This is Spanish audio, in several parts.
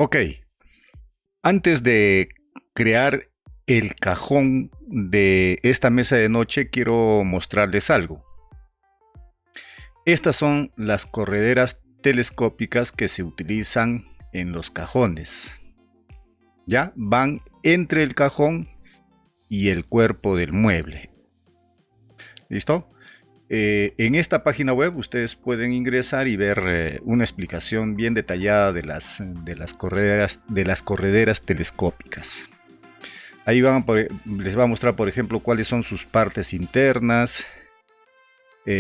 Ok, antes de crear el cajón de esta mesa de noche, quiero mostrarles algo. Estas son las correderas telescópicas que se utilizan en los cajones. Ya van entre el cajón y el cuerpo del mueble. ¿Listo? En esta página web ustedes pueden ingresar y ver una explicación bien detallada de las correderas telescópicas. Ahí les va a mostrar, por ejemplo, cuáles son sus partes internas,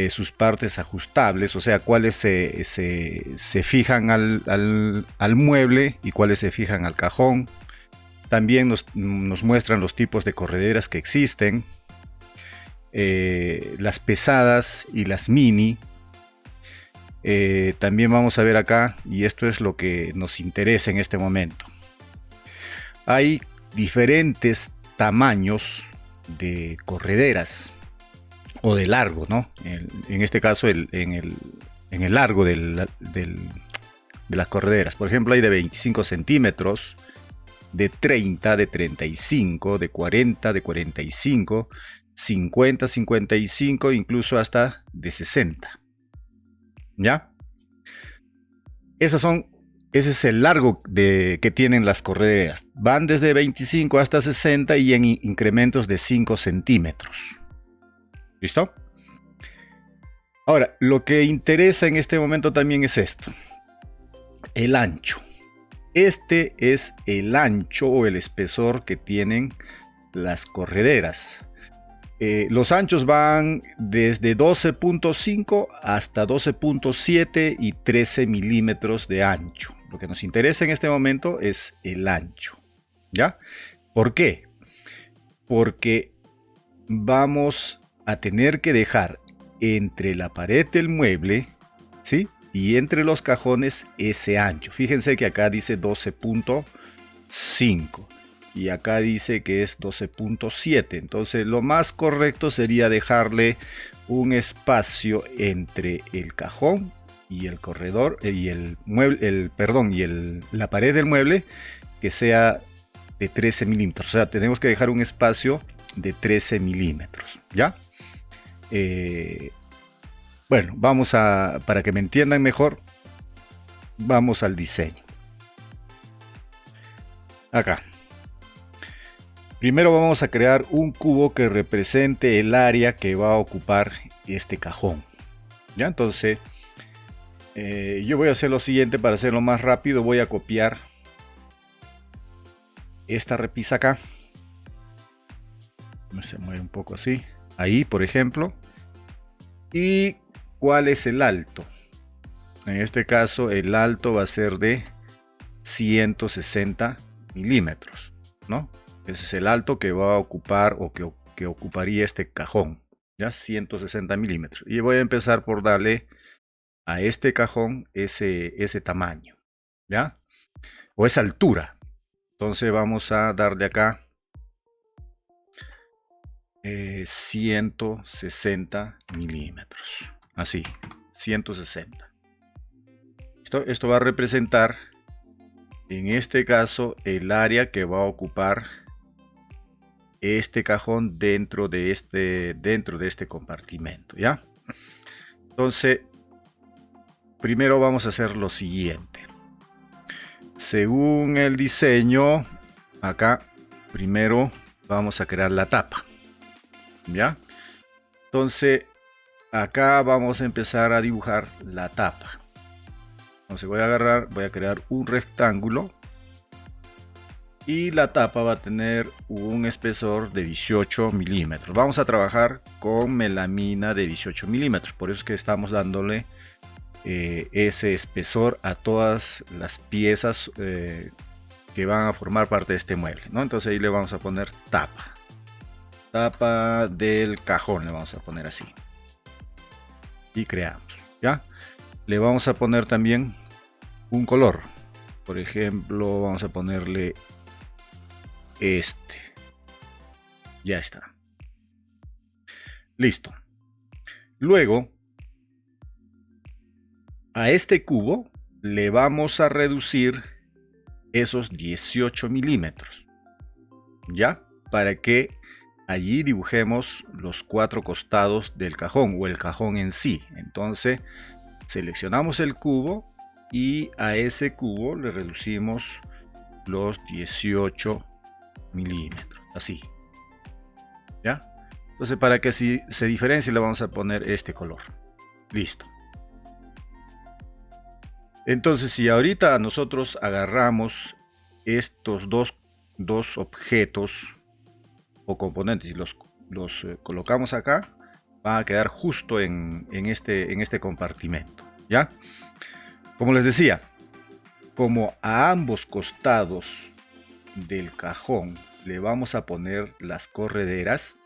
sus partes ajustables, o sea, cuáles se fijan al mueble y cuáles se fijan al cajón. También nos muestran los tipos de correderas que existen, las pesadas y las mini. También vamos a ver acá, y esto es lo que nos interesa en este momento. Hay diferentes tamaños de correderas o de largo, ¿no? En este caso, en el largo de las correderas. Por ejemplo, hay de 25 centímetros, de 30, de 35, de 40, de 45, 50, 55, incluso hasta de 60. ¿Ya? Ese es el largo que tienen las correderas. Van desde 25 hasta 60 y en incrementos de 5 centímetros. ¿Listo? Ahora, lo que interesa en este momento también es esto. El ancho. Este es el ancho o el espesor que tienen las correderas. Los anchos van desde 12.5 hasta 12.7 y 13 milímetros de ancho. Lo que nos interesa en este momento es el ancho. ¿Ya? ¿Por qué? Porque vamos a tener que dejar entre la pared del mueble, ¿sí?, y entre los cajones ese ancho. Fíjense que acá dice 12.5 y acá dice que es 12.7. Entonces lo más correcto sería dejarle un espacio entre el cajón y el corredor y el mueble, la pared del mueble, que sea de 13 milímetros. O sea, tenemos que dejar un espacio de 13 milímetros, ¿ya? Bueno, para que me entiendan mejor, vamos al diseño. Acá. Primero vamos a crear un cubo que represente el área que va a ocupar este cajón. ¿Ya? Entonces, yo voy a hacer lo siguiente para hacerlo más rápido. Voy a copiar esta repisa acá. Se mueve un poco así. Ahí, por ejemplo. ¿Y cuál es el alto? En este caso, el alto va a ser de 160 milímetros, ¿no? Ese es el alto que va a ocupar o que ocuparía este cajón, ¿ya? 160 milímetros. Y voy a empezar por darle a este cajón ese tamaño, ¿ya? O esa altura. Entonces vamos a darle acá 160 milímetros. Así, 160. Esto va a representar, en este caso, el área que va a ocupar este cajón dentro de este compartimento, ¿ya? Entonces, primero vamos a hacer lo siguiente. Según el diseño, acá primero vamos a crear la tapa, ¿ya? Entonces, acá vamos a empezar a dibujar la tapa. Entonces voy a crear un rectángulo y la tapa va a tener un espesor de 18 milímetros. Vamos a trabajar con melamina de 18 milímetros, por eso es que estamos dándole ese espesor a todas las piezas que van a formar parte de este mueble, ¿no? Entonces ahí le vamos a poner tapa del cajón, le vamos a poner así y creamos, ¿ya? Le vamos a poner también un color. Por ejemplo, vamos a ponerle este. Ya está. Listo. Luego, a este cubo le vamos a reducir esos 18 milímetros, ¿ya? Para que allí dibujemos los 4 costados del cajón o el cajón en sí. Entonces seleccionamos el cubo y a ese cubo le reducimos los 18 milímetros, así, ¿ya? Entonces, para que si se diferencie le vamos a poner este color. Listo. Entonces, si ahorita nosotros agarramos estos dos objetos o componentes y los colocamos acá, van a quedar justo en este compartimento, ¿ya? Como les decía, como a ambos costados del cajón le vamos a poner las correderas,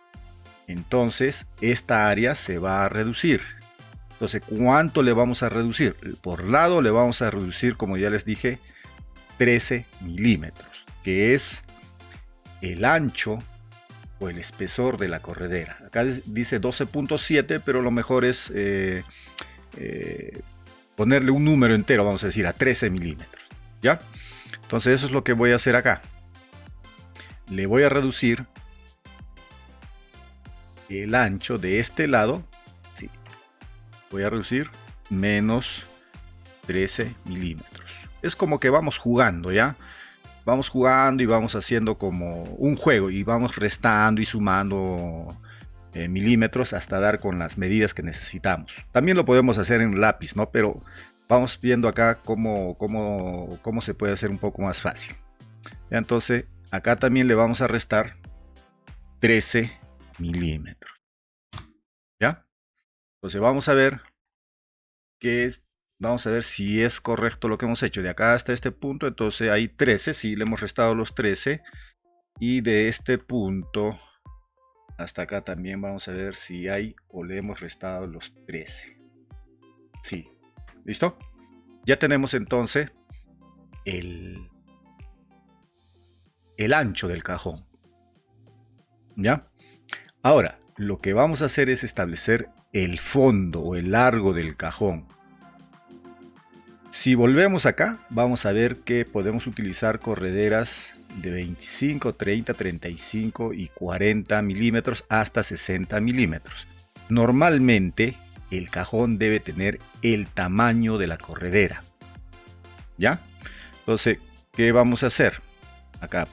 entonces esta área se va a reducir. Entonces, ¿cuánto le vamos a reducir? Por lado le vamos a reducir, como ya les dije, 13 milímetros, que es el ancho o el espesor de la corredera. Acá dice 12.7, pero lo mejor es ponerle un número entero, vamos a decir a 13 milímetros, ¿ya? Entonces eso es lo que voy a hacer acá. Le voy a reducir el ancho de este lado, sí, voy a reducir menos 13 milímetros. Es como que vamos jugando, ¿ya? Vamos jugando y vamos haciendo como un juego y vamos restando y sumando milímetros hasta dar con las medidas que necesitamos. También lo podemos hacer en lápiz, ¿no? Pero vamos viendo acá cómo se puede hacer un poco más fácil. ¿Ya? Entonces, acá también le vamos a restar 13 milímetros. ¿Ya? Entonces vamos a ver vamos a ver si es correcto lo que hemos hecho. De acá hasta este punto, entonces hay 13, sí, le hemos restado los 13. Y de este punto hasta acá también vamos a ver si hay o le hemos restado los 13. Sí, ¿listo? Ya tenemos entonces el ancho del cajón. ¿Ya? Ahora, lo que vamos a hacer es establecer el fondo o el largo del cajón. Si volvemos acá, vamos a ver que podemos utilizar correderas de 25, 30, 35 y 40 milímetros hasta 60 milímetros. Normalmente el cajón debe tener el tamaño de la corredera. ¿Ya? Entonces, ¿qué vamos a hacer? Acá.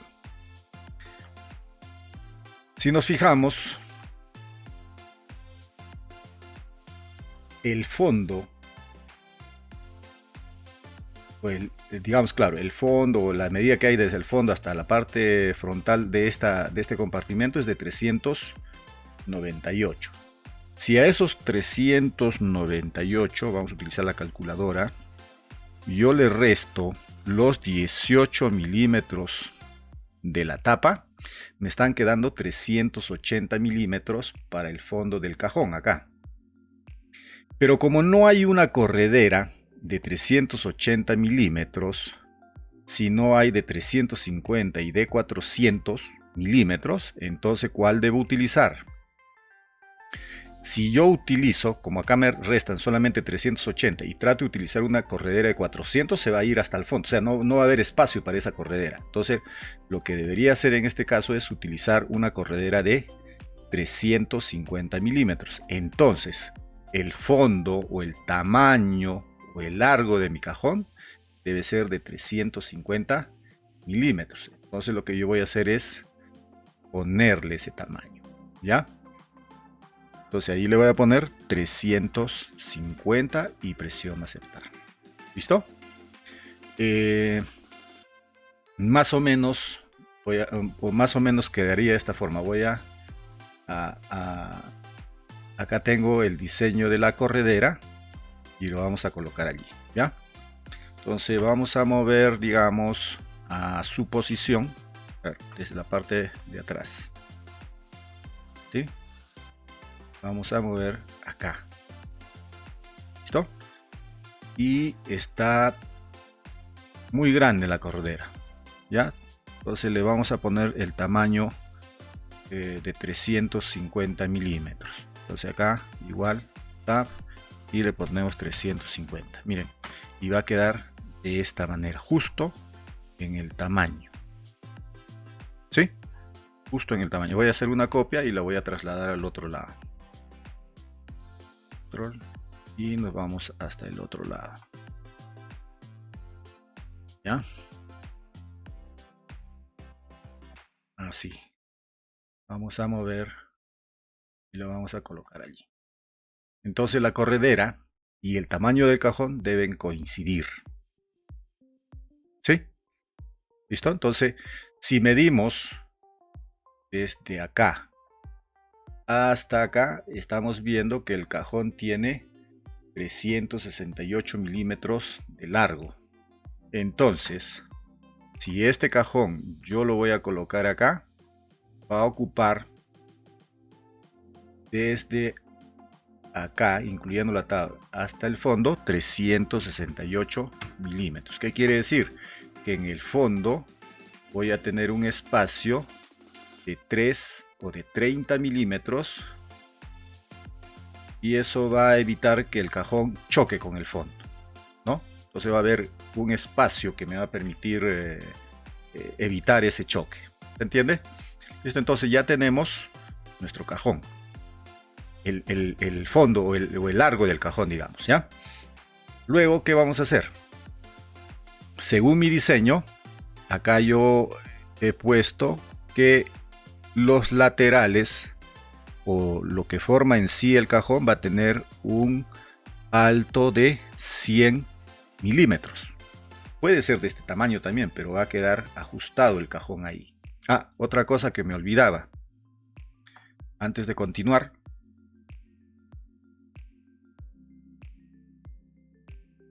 Si nos fijamos, el fondo, digamos, claro, el fondo, la medida que hay desde el fondo hasta la parte frontal de este compartimento es de 398. Si a esos 398, vamos a utilizar la calculadora, yo le resto los 18 milímetros de la tapa, me están quedando 380 milímetros para el fondo del cajón acá. Pero como no hay una corredera de 380 milímetros, sino hay de 350 y de 400 milímetros, entonces ¿cuál debo utilizar? Si yo utilizo, como acá me restan solamente 380 y trato de utilizar una corredera de 400, se va a ir hasta el fondo, o sea, no va a haber espacio para esa corredera. Entonces, lo que debería hacer en este caso es utilizar una corredera de 350 milímetros. Entonces, el fondo o el tamaño o el largo de mi cajón debe ser de 350 milímetros. Entonces, lo que yo voy a hacer es ponerle ese tamaño, ¿ya? Entonces ahí le voy a poner 350 y presiono aceptar. ¿Listo? Más o menos quedaría de esta forma. Acá tengo el diseño de la corredera y lo vamos a colocar allí, ¿ya? Entonces vamos a mover, digamos, a su posición desde la parte de atrás, ¿sí? Vamos a mover acá. ¿Listo? Y está muy grande la corredera, ¿ya? Entonces le vamos a poner el tamaño de 350 milímetros. Entonces acá igual, tap, y le ponemos 350. Miren, y va a quedar de esta manera, justo en el tamaño. ¿Sí? Justo en el tamaño. Voy a hacer una copia y la voy a trasladar al otro lado. Y nos vamos hasta el otro lado. ¿Ya? Así. Vamos a mover y lo vamos a colocar allí. Entonces la corredera y el tamaño del cajón deben coincidir. ¿Sí? ¿Listo? Entonces, si medimos desde acá hasta acá, estamos viendo que el cajón tiene 368 milímetros de largo. Entonces, si este cajón yo lo voy a colocar acá, va a ocupar desde acá, incluyendo la tabla, hasta el fondo, 368 milímetros. ¿Qué quiere decir? Que en el fondo voy a tener un espacio de 3 o de 30 milímetros y eso va a evitar que el cajón choque con el fondo, ¿no? Entonces va a haber un espacio que me va a permitir evitar ese choque. ¿Se entiende? Listo, entonces ya tenemos nuestro cajón. El fondo o el largo del cajón, digamos, ¿ya? Luego, ¿qué vamos a hacer? Según mi diseño, acá yo he puesto que los laterales o lo que forma en sí el cajón va a tener un alto de 100 milímetros. Puede ser de este tamaño también, pero va a quedar ajustado el cajón ahí. Ah, otra cosa que me olvidaba. Antes de continuar,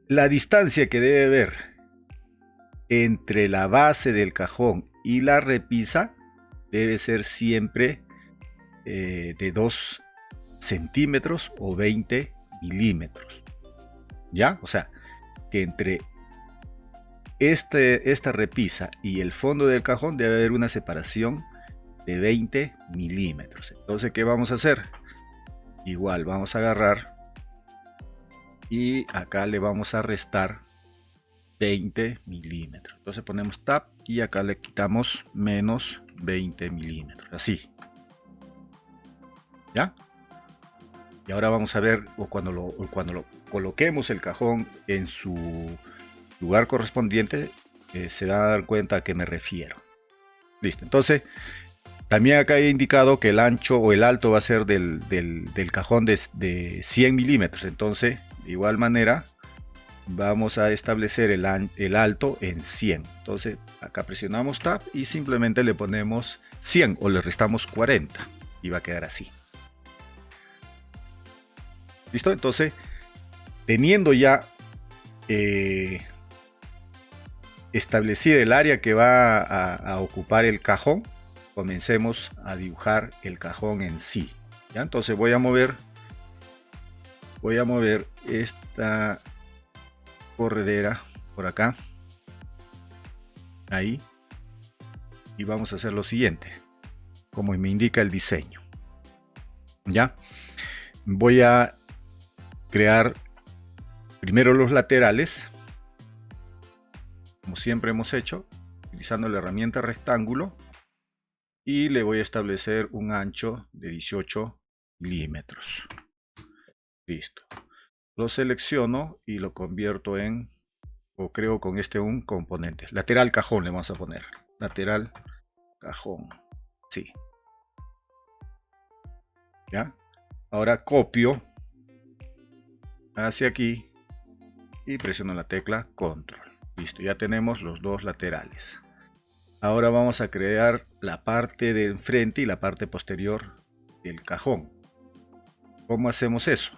la distancia que debe haber entre la base del cajón y la repisa debe ser siempre de 2 centímetros o 20 milímetros. ¿Ya? O sea, que entre esta repisa y el fondo del cajón debe haber una separación de 20 milímetros. Entonces, ¿qué vamos a hacer? Igual vamos a agarrar y acá le vamos a restar 20 milímetros. Entonces ponemos tab y acá le quitamos menos 20 milímetros. Así. ¿Ya? Y ahora vamos a ver, cuando lo coloquemos el cajón en su lugar correspondiente, se va a dar cuenta a qué me refiero. Listo. Entonces, también acá he indicado que el ancho o el alto va a ser del cajón de 100 milímetros. Entonces, de igual manera, vamos a establecer el alto en 100. Entonces, acá presionamos Tab y simplemente le ponemos 100 o le restamos 40 y va a quedar así. ¿Listo? Entonces, teniendo ya establecida el área que va a ocupar el cajón, comencemos a dibujar el cajón en sí. ¿Ya? Entonces voy a mover esta corredera por acá, ahí, y vamos a hacer lo siguiente, como me indica el diseño. ¿Ya? Voy a crear primero los laterales, como siempre hemos hecho, utilizando la herramienta rectángulo, y le voy a establecer un ancho de 18 milímetros. Listo. Lo selecciono y lo convierto en, o creo con un componente. Lateral cajón le vamos a poner. Lateral cajón. Sí. ¿Ya? Ahora copio hacia aquí y presiono la tecla control. Listo, ya tenemos los dos laterales. Ahora vamos a crear la parte de enfrente y la parte posterior del cajón. ¿Cómo hacemos eso?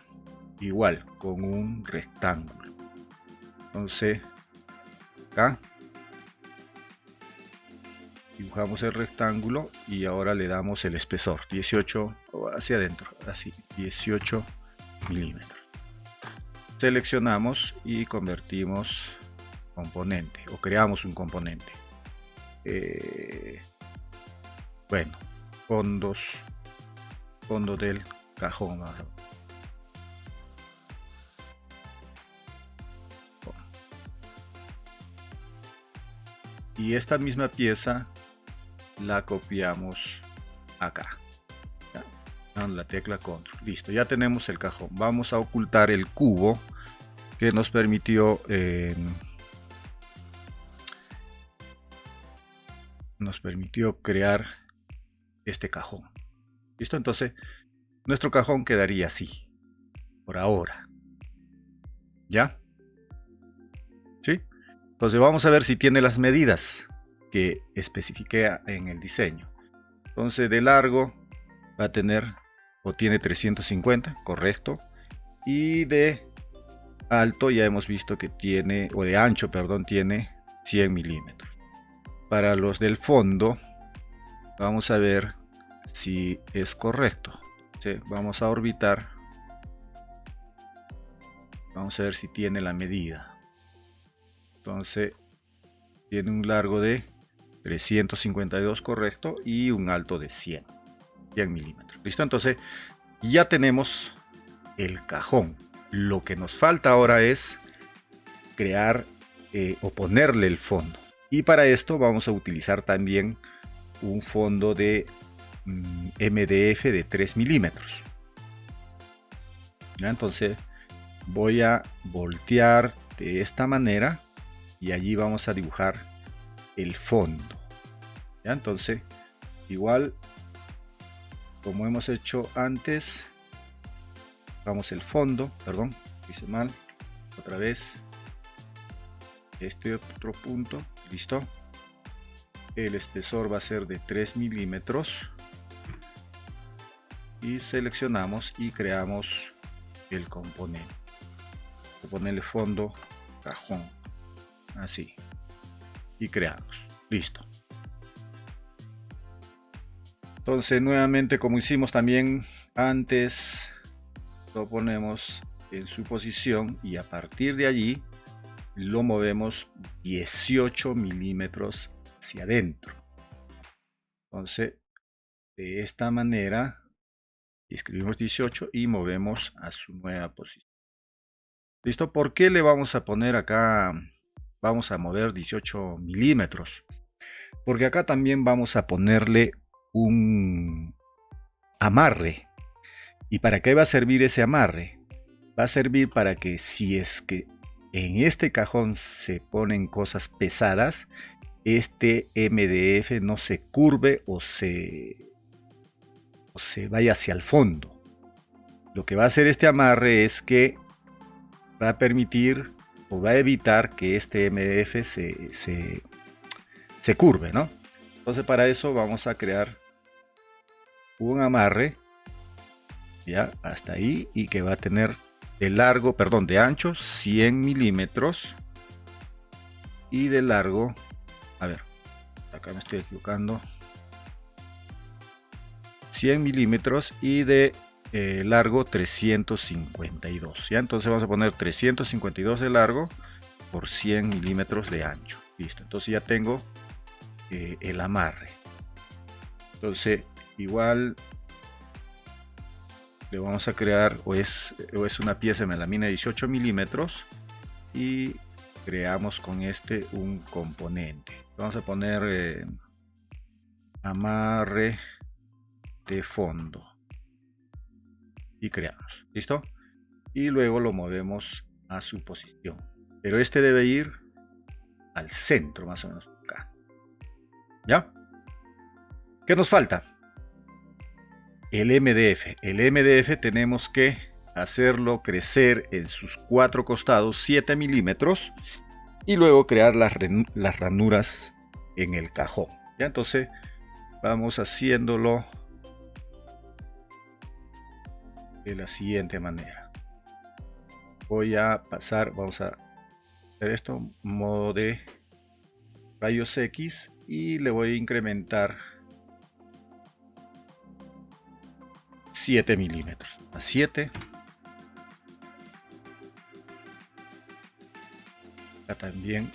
Igual, con un rectángulo. Entonces, acá dibujamos el rectángulo y ahora le damos el espesor, 18 hacia adentro, así, 18 milímetros. Seleccionamos y convertimos componente, o creamos un componente. Bueno, fondo del cajón. y esta misma pieza la copiamos acá. ¿Ya? Dando la tecla control. Listo, ya tenemos el cajón. Vamos a ocultar el cubo que nos permitió crear este cajón. Listo, entonces nuestro cajón quedaría así por ahora. ¿Ya? ¿Sí? Entonces vamos a ver si tiene las medidas que especifiqué en el diseño. Entonces de largo va a tener, o tiene 350, correcto. Y de alto ya hemos visto que tiene, o de ancho, perdón, tiene 100 milímetros. Para los del fondo, vamos a ver si es correcto. ¿Sí? Vamos a orbitar. Vamos a ver si tiene la medida. Entonces, tiene un largo de 352, correcto, y un alto de 100 milímetros. ¿Listo? Entonces, ya tenemos el cajón. Lo que nos falta ahora es crear o ponerle el fondo. Y para esto vamos a utilizar también un fondo de MDF de 3 milímetros. ¿Ya? Entonces voy a voltear de esta manera y allí vamos a dibujar el fondo. ¿Ya? Entonces igual como hemos hecho antes, vamos el fondo, perdón, hice mal, otra vez este otro punto, listo. El espesor va a ser de 3 milímetros y seleccionamos y creamos el componente. Voy a ponerle fondo cajón, así, y creamos, listo. Entonces nuevamente, como hicimos también antes, lo ponemos en su posición y a partir de allí lo movemos 18 milímetros hacia adentro. Entonces de esta manera escribimos 18 y movemos a su nueva posición. ¿Listo? ¿Por qué le vamos a poner acá? Vamos a mover 18 milímetros. Porque acá también vamos a ponerle un amarre. ¿Y para qué va a servir ese amarre? Va a servir para que si es que en este cajón se ponen cosas pesadas, este MDF no se curve o se vaya hacia el fondo. Lo que va a hacer este amarre es que va a permitir o va a evitar que este MDF se curve, ¿no? Entonces para eso vamos a crear un amarre, ya hasta ahí, y que va a tener de largo, perdón, de ancho 100 milímetros y de largo, a ver, acá me estoy equivocando, 100 milímetros y de largo 352. Ya, entonces vamos a poner 352 de largo por 100 milímetros de ancho. Listo, entonces ya tengo el amarre. Entonces igual le vamos a crear, o es una pieza de melamina de 18 milímetros y creamos con este un componente. Vamos a poner amarre de fondo y creamos, listo, y luego lo movemos a su posición, pero este debe ir al centro más o menos acá. ¿Ya? ¿Qué nos falta? El MDF. El MDF tenemos que hacerlo crecer en sus 4 costados 7 milímetros y luego crear las ranuras en el cajón. ¿Ya? Entonces vamos haciéndolo de la siguiente manera. Voy a pasar, vamos a hacer esto, modo de rayos X, y le voy a incrementar 7 milímetros a 7. Acá también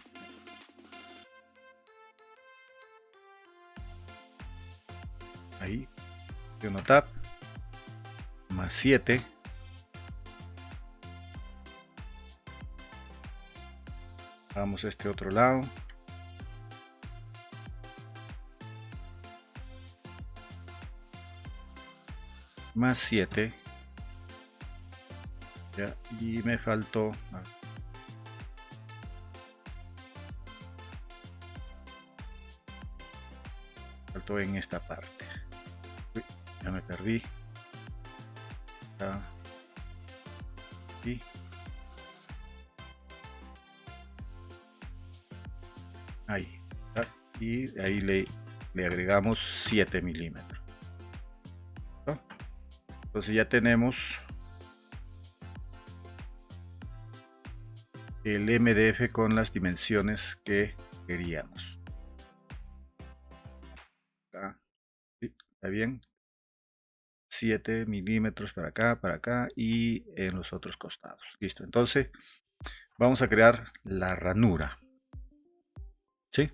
ahí, presiono tab, más 7. Vamos a este otro lado, más 7. Ya, y me faltó en esta parte. Uy, ya me perdí. Y ahí, y ahí le agregamos 7 milímetros. ¿No? Entonces ya tenemos el MDF con las dimensiones que queríamos. ¿Sí? ¿Está bien? 7 milímetros para acá y en los otros costados. Listo. Entonces vamos a crear la ranura. ¿Sí?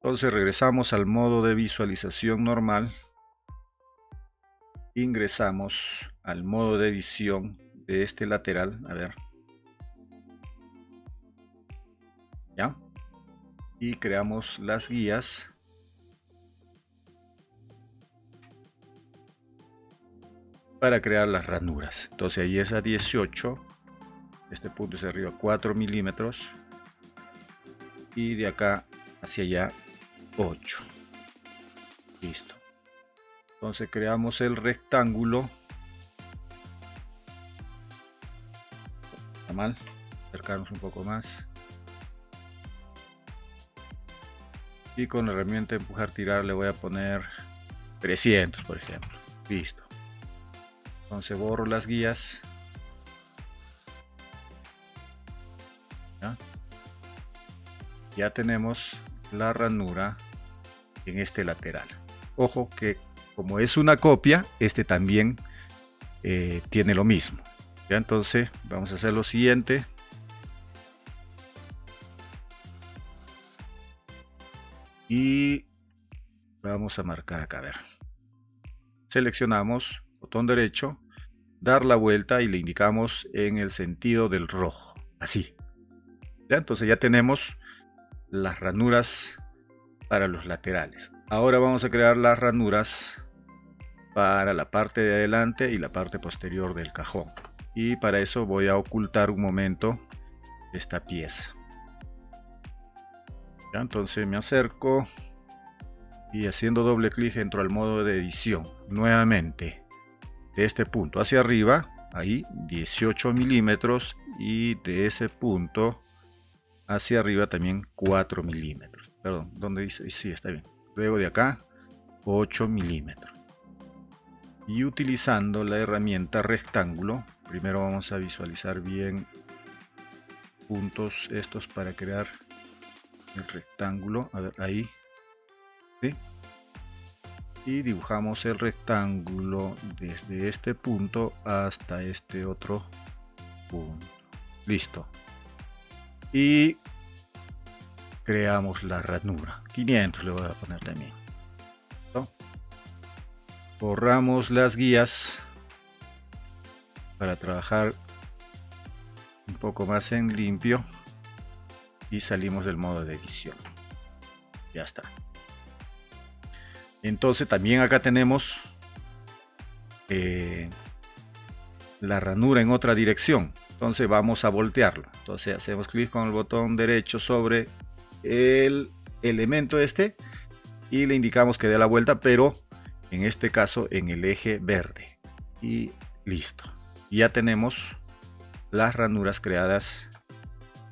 Entonces regresamos al modo de visualización normal. Ingresamos al modo de edición de este lateral. A ver. ¿Ya? Y creamos las guías. Para crear las ranuras. Entonces ahí es a 18. Este punto es arriba 4 milímetros. Y de acá hacia allá 8. Listo. Entonces creamos el rectángulo. Está mal. Acercarnos un poco más. Y con la herramienta empujar tirar le voy a poner 300, por ejemplo. Listo. Entonces borro las guías. Ya tenemos la ranura en este lateral. Ojo que como es una copia, este también tiene lo mismo. Ya, entonces vamos a hacer lo siguiente. Y vamos a marcar acá, a ver. Seleccionamos, botón derecho, dar la vuelta y le indicamos en el sentido del rojo. Así. ¿Ya? Entonces ya tenemos las ranuras para los laterales. Ahora vamos a crear las ranuras para la parte de adelante y la parte posterior del cajón. Y para eso voy a ocultar un momento esta pieza. ¿Ya? Entonces me acerco y haciendo doble clic entro al modo de edición. Nuevamente de este punto hacia arriba, ahí 18 milímetros, y de ese punto hacia arriba también 4 milímetros. Perdón, ¿dónde dice? Sí, está bien. Luego de acá 8 milímetros. Y utilizando la herramienta rectángulo, primero vamos a visualizar bien puntos estos para crear el rectángulo. A ver, ahí. ¿Sí? Y dibujamos el rectángulo desde este punto hasta este otro punto. Listo. Y creamos la ranura. 500 le voy a poner también. ¿No? Borramos las guías para trabajar un poco más en limpio y salimos del modo de edición. Ya está. Entonces también acá tenemos la ranura en otra dirección. Entonces vamos a voltearlo. Entonces hacemos clic con el botón derecho sobre el elemento este y le indicamos que dé la vuelta, pero en este caso en el eje verde. Y listo. Y ya tenemos las ranuras creadas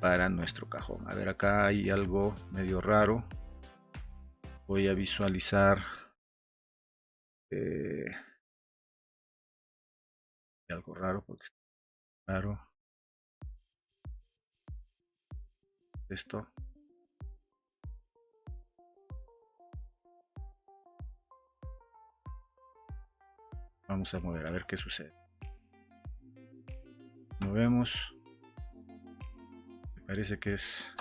para nuestro cajón. A ver, acá hay algo medio raro. Voy a visualizar algo raro porque está raro esto. Vamos a mover a ver qué sucede. Movemos. Me parece que es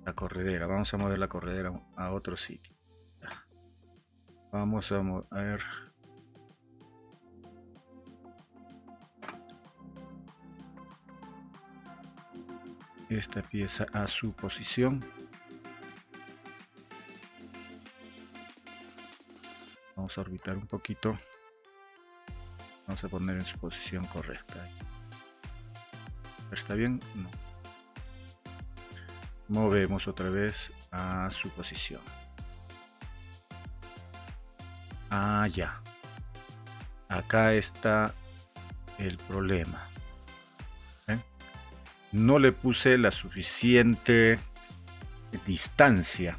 la corredera. Vamos a mover la corredera a otro sitio. Ya. Vamos a mover. Esta pieza a su posición. Vamos a orbitar un poquito. Vamos a poner en su posición correcta. ¿Está bien? No. Movemos otra vez a su posición. Ah, ya. Acá está el problema. No le puse la suficiente distancia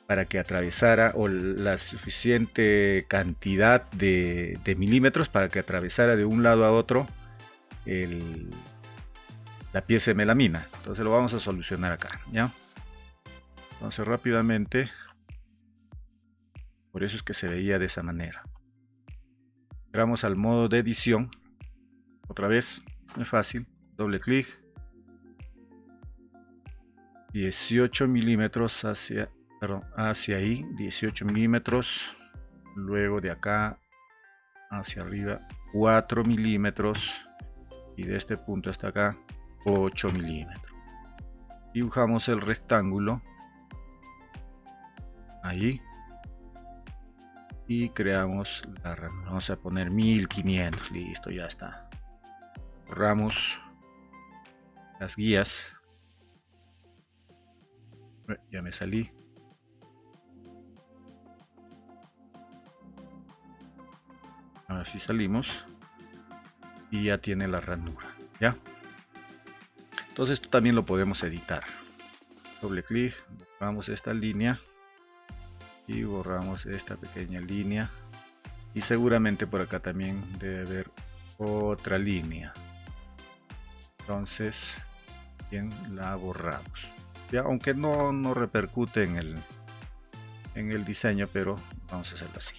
para que atravesara, o la suficiente cantidad de milímetros para que atravesara de un lado a otro la pieza de melamina. Entonces lo vamos a solucionar acá, ¿ya? Entonces rápidamente, por eso es que se veía de esa manera. Entramos al modo de edición. Otra vez, es fácil. Doble clic. 18 milímetros hacia ahí. 18 milímetros. Luego de acá hacia arriba 4 milímetros. Y de este punto hasta acá 8 milímetros. Dibujamos el rectángulo. Ahí. Y creamos la ranura. Vamos a poner 1500. Listo, ya está. Borramos las guías. Ya me salí. Ahora sí salimos. Y ya tiene la ranura. ¿Ya? Entonces esto también lo podemos editar. Doble clic. Borramos esta línea. Y borramos esta pequeña línea. Y seguramente por acá también debe haber otra línea. Entonces bien, la borramos. Ya, aunque no repercute en el diseño, pero vamos a hacerlo así.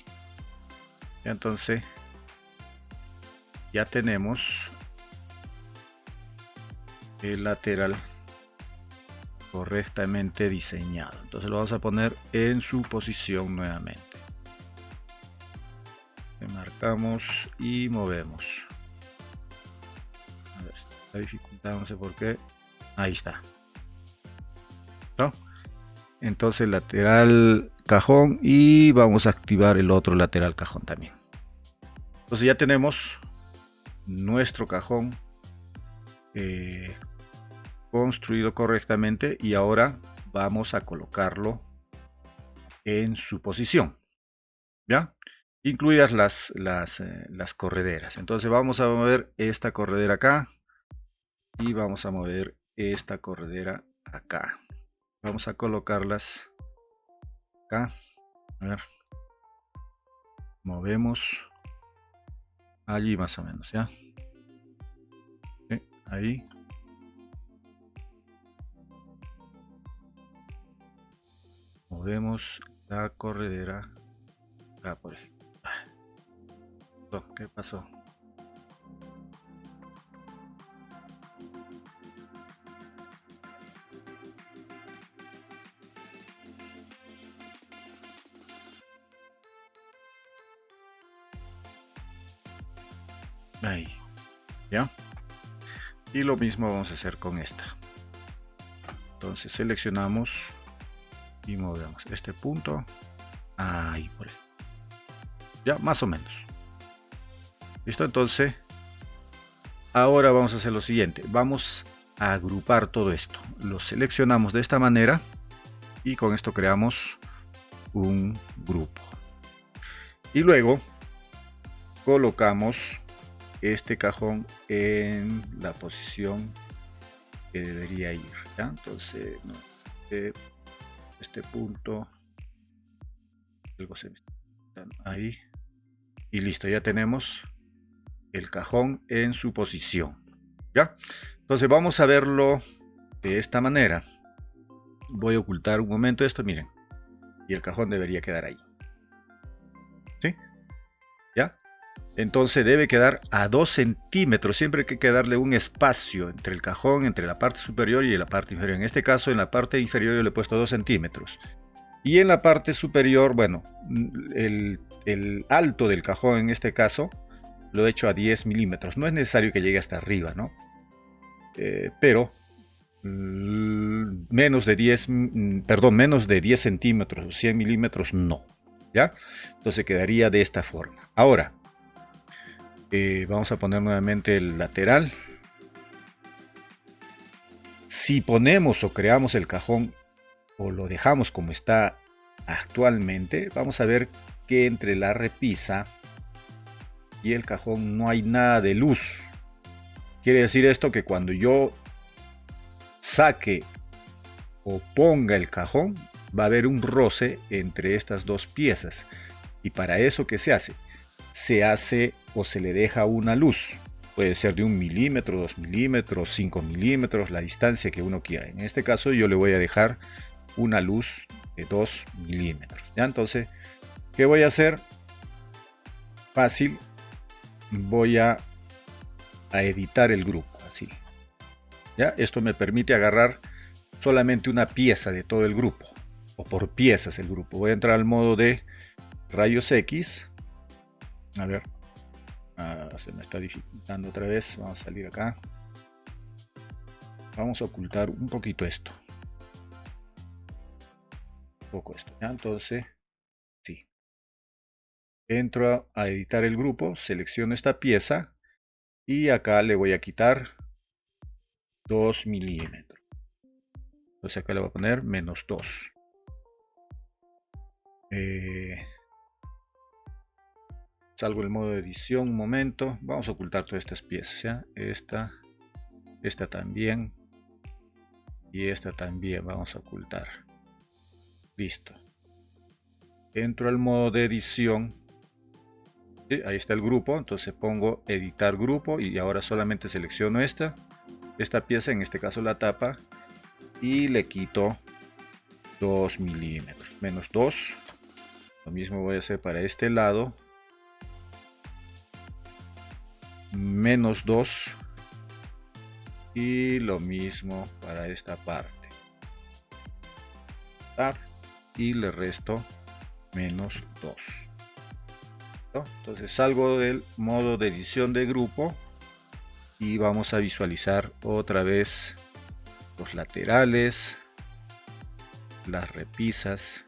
Ya, entonces ya tenemos el lateral correctamente diseñado. Entonces lo vamos a poner en su posición nuevamente. Le marcamos y movemos. A ver, la dificultad, no sé por qué. Ahí está. ¿No? Entonces lateral cajón, y vamos a activar el otro lateral cajón también. Entonces ya tenemos nuestro cajón construido correctamente, y ahora vamos a colocarlo en su posición, ¿ya? Incluidas las correderas. Entonces vamos a mover esta corredera acá y vamos a mover esta corredera acá. Vamos a colocarlas acá. A ver. Movemos allí más o menos, ¿ya? Sí, ahí. Movemos la corredera acá, por ejemplo. ¿Qué pasó? Ahí, ¿ya? Y lo mismo vamos a hacer con esta. Entonces seleccionamos y movemos este punto ahí, por ahí. Ya, más o menos. Listo, entonces ahora vamos a hacer lo siguiente. Vamos a agrupar todo esto. Lo seleccionamos de esta manera y con esto creamos un grupo. Y luego colocamos este cajón en la posición que debería ir, ¿ya? Entonces no, este punto, algo se me está ahí, y listo, ya tenemos el cajón en su posición, ¿ya? Entonces vamos a verlo de esta manera. Voy a ocultar un momento esto, miren, y el cajón debería quedar ahí, ¿sí? ¿Ya? Entonces debe quedar a 2 centímetros. Siempre hay que darle un espacio entre el cajón, entre la parte superior y la parte inferior. En este caso, en la parte inferior yo le he puesto 2 centímetros. Y en la parte superior, bueno, el alto del cajón en este caso lo he hecho a 10 milímetros. No es necesario que llegue hasta arriba, ¿no? Pero menos de 10 centímetros, 100 milímetros no. ¿Ya? Entonces quedaría de esta forma. Ahora, Vamos a poner nuevamente el lateral. Si ponemos o creamos el cajón o lo dejamos como está actualmente, vamos a ver que entre la repisa y el cajón no hay nada de luz. Quiere decir esto que cuando yo saque o ponga el cajón, va a haber un roce entre estas dos piezas. Y para eso, ¿qué se hace? Se hace o se le deja una luz. Puede ser de 1 milímetro, 2 milímetros, 5 milímetros, la distancia que uno quiera. En este caso yo le voy a dejar una luz de 2 milímetros. ¿Ya? Entonces, ¿qué voy a hacer? Fácil. Voy a editar el grupo. Así. ¿Ya? Esto me permite agarrar solamente una pieza de todo el grupo. O por piezas el grupo. Voy a entrar al modo de rayos X. A ver. Se me está dificultando otra vez. Vamos a salir acá. Vamos a ocultar un poquito esto. Un poco esto. ¿Ya? Entonces, sí. Entro a editar el grupo. Selecciono esta pieza. Y acá le voy a quitar 2 milímetros. Entonces acá le voy a poner menos 2. Salgo el modo de edición un momento. Vamos a ocultar todas estas piezas. ¿Ya? Esta también. Y esta también vamos a ocultar. Listo. Entro al modo de edición. ¿Sí? Ahí está el grupo. Entonces pongo editar grupo. Y ahora solamente selecciono esta pieza, en este caso la tapa. Y le quito 2 milímetros. Menos 2. Lo mismo voy a hacer para este lado. Menos 2. Y lo mismo para esta parte. Y le resto menos 2. Entonces salgo del modo de edición de grupo. Y vamos a visualizar otra vez los laterales, las repisas.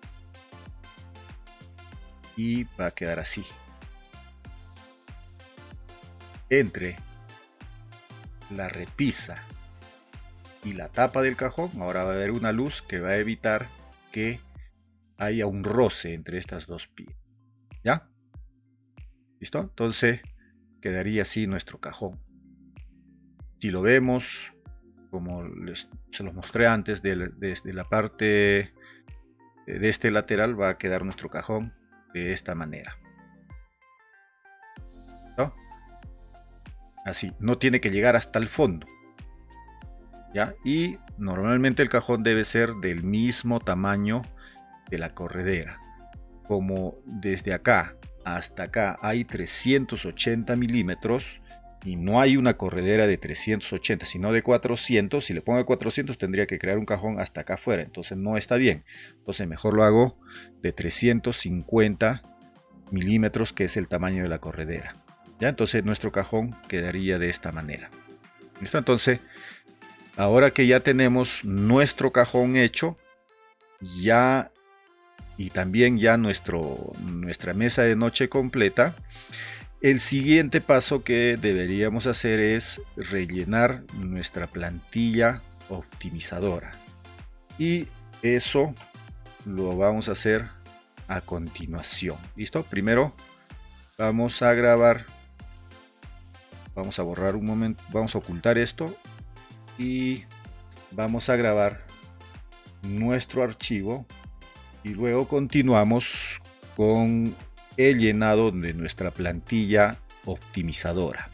Y va a quedar así. Entre la repisa y la tapa del cajón, ahora va a haber una luz que va a evitar que haya un roce entre estas dos piezas. ¿Ya? ¿Listo? Entonces quedaría así nuestro cajón. Si lo vemos, como se los mostré antes, desde la parte de este lateral va a quedar nuestro cajón de esta manera. ¿No? Así, no tiene que llegar hasta el fondo. ¿Ya? Y normalmente el cajón debe ser del mismo tamaño de la corredera. Como desde acá hasta acá hay 380 milímetros y no hay una corredera de 380 sino de 400, si le pongo 400 tendría que crear un cajón hasta acá afuera, entonces no está bien. Entonces mejor lo hago de 350 milímetros, que es el tamaño de la corredera. ¿Ya? Entonces nuestro cajón quedaría de esta manera. ¿Listo? Entonces, ahora que ya tenemos nuestro cajón hecho, ya y también ya nuestra mesa de noche completa, el siguiente paso que deberíamos hacer es rellenar nuestra plantilla optimizadora. Y eso lo vamos a hacer a continuación. ¿Listo? Primero vamos a grabar. Vamos a borrar un momento. Vamos a ocultar esto. Y vamos a grabar nuestro archivo. Y luego continuamos con el llenado de nuestra plantilla optimizadora.